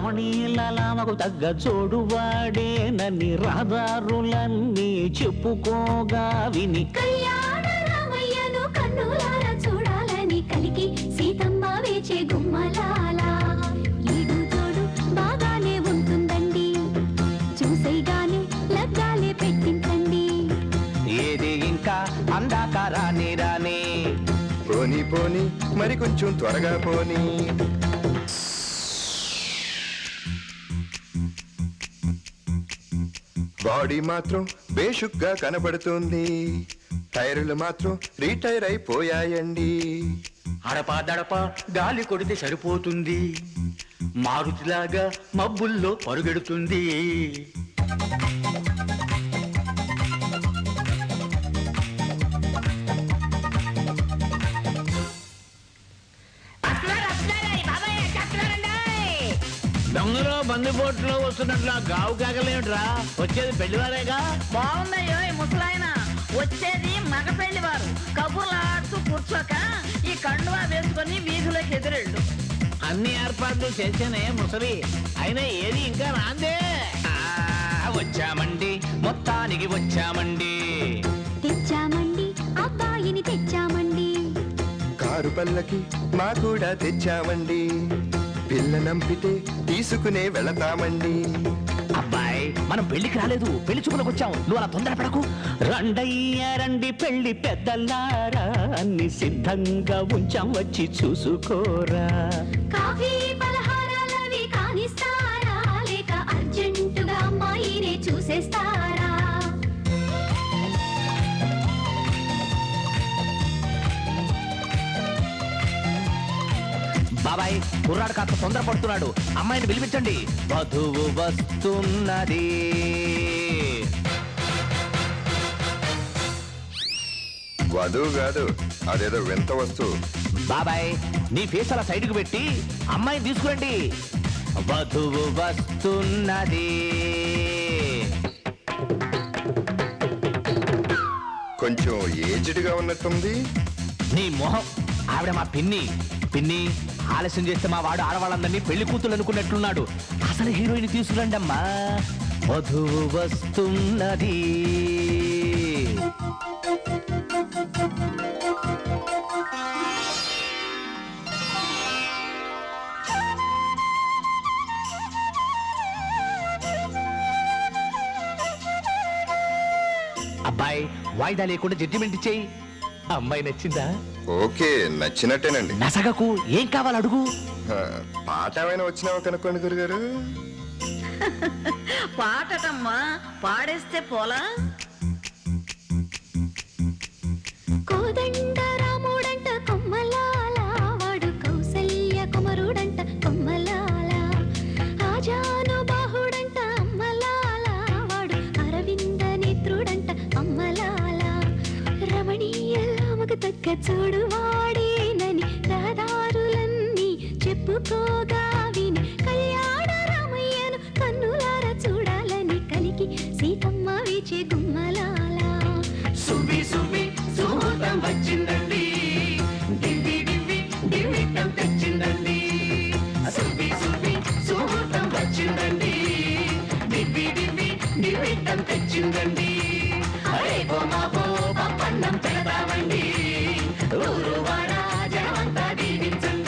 రమణీలలామకు తగ్గ జోడువాడే నన్ని రహదారులన్నీ చెప్పుకోగా విని కళ్యాణ రామయ్యను కన్నులారా చూడాలని కలికి సీతమ్మ వేచే గుమ్మలాల ఈడు తోడు బాగానే ఉంటుందండి చూసేగానే లగ్గాలే పెట్టించండి ఏది ఇంకా అందాక రాని రాని పోనీ పోనీ మరి కొంచెం త్వరగా పోనీ బాడీ మాత్రం బేషుగ్గా కనబడుతుంది టైర్లు మాత్రం రీటైర్ అయిపోయాయండి అడపా గాలి కొడితే సరిపోతుంది మారుతిలాగా మబ్బుల్లో పరుగెడుతుంది దొంగలో బందిపోట్లో వస్తున్నట్లు గావు కాకలేమిట్రా వచ్చేది పెళ్లివారేగా బాగుందయ్యో ఈ ముసలాయన వచ్చేది మగ పెళ్లివారు కబుర్లు ఆడుతూ కూర్చోక ఈ కండువా వేసుకొని వీధిలోకి ఎదురెళ్ళు అన్ని ఏర్పాట్లు చేసేనే ముసలి అయినా ఏది ఇంకా రాందే వచ్చామండి మొత్తానికి వచ్చామండి తెచ్చామండి అబ్బాయిని తెచ్చామండి కారు పల్లకి మా కూడా తెచ్చామండి పిల్ల నంపితే తీసుకునే వెళతామండి అబ్బాయి మనం పెళ్లికి రాలేదు పెళ్లి చూపులకు వచ్చాము నువ్వు అలా తొందరపడకు రండయ్య రండి పెళ్లి పెద్దలారా అన్ని సిద్ధంగా ఉంచాం వచ్చి చూసుకోరా కాఫీ పలహారాలవి కానిస్తారా లేక అర్జెంటుగా అమ్మాయినే చూసేస్తారా బాబాయ్ కుర్రాడు కాస్త తొందరపడుతున్నాడు అమ్మాయిని పిలిపించండి వధువు వస్తున్నది వధువు కాదు అదేదో వింత వస్తువు బాబాయ్ నీ ఫేస్ అలా సైడ్కి పెట్టి అమ్మాయిని తీసుకురండి వధువు వస్తున్నది కొంచెం ఏజ్డ్గా ఉన్నట్టుంది నీ మొహం ఆవిడ మా పిన్ని పిన్ని ఆలస్యం చేస్తే మా వాడు ఆడవాళ్ళందరినీ పెళ్లి కూతురు అనుకున్నట్లున్నాడు అసలు హీరోయిన్ తీసుకురండి అమ్మా వధువు వస్తున్నది అబ్బాయి వాయిదా లేకుండా జడ్జిమెంట్ ఇచ్చేయి అమ్మాయి నచ్చిందా ఓకే నచ్చినట్టేనండి నసగకు ఏం కావాలి అడుగు పాట ఏమైనా వచ్చినావా కనుక్కోండి గురుగారు పాటటమ్మా పాడేస్తే పోలా కోదండ రాముడంట కొమ్మలాల వాడు కౌసల్య కుమరుడంట కొమ్మలాల ఆజాను బాహుడంట అమ్మలాల వాడు అరవింద నేత్రుడంట అమ్మలాల రమణీయలామకు తగ్గ చూడు వాడేనని రహదారులన్నీ చెప్పుకోగా విని కళ్యాణ రామయ్యను కన్నులారా చూడాలని కలికి సీతమ్మ వేచే గుమ్మలాల సుబ్బి సుబ్బి సుహూర్తం వచ్చిందండి దివ్వి దివ్వి దివ్విటం తెచ్చిందండి సుబ్బి సుబ్బి సుహూర్తం వచ్చిందండి దివ్వి దివ్వి దివ్విటం తెచ్చిందండి అరే బొమ్మ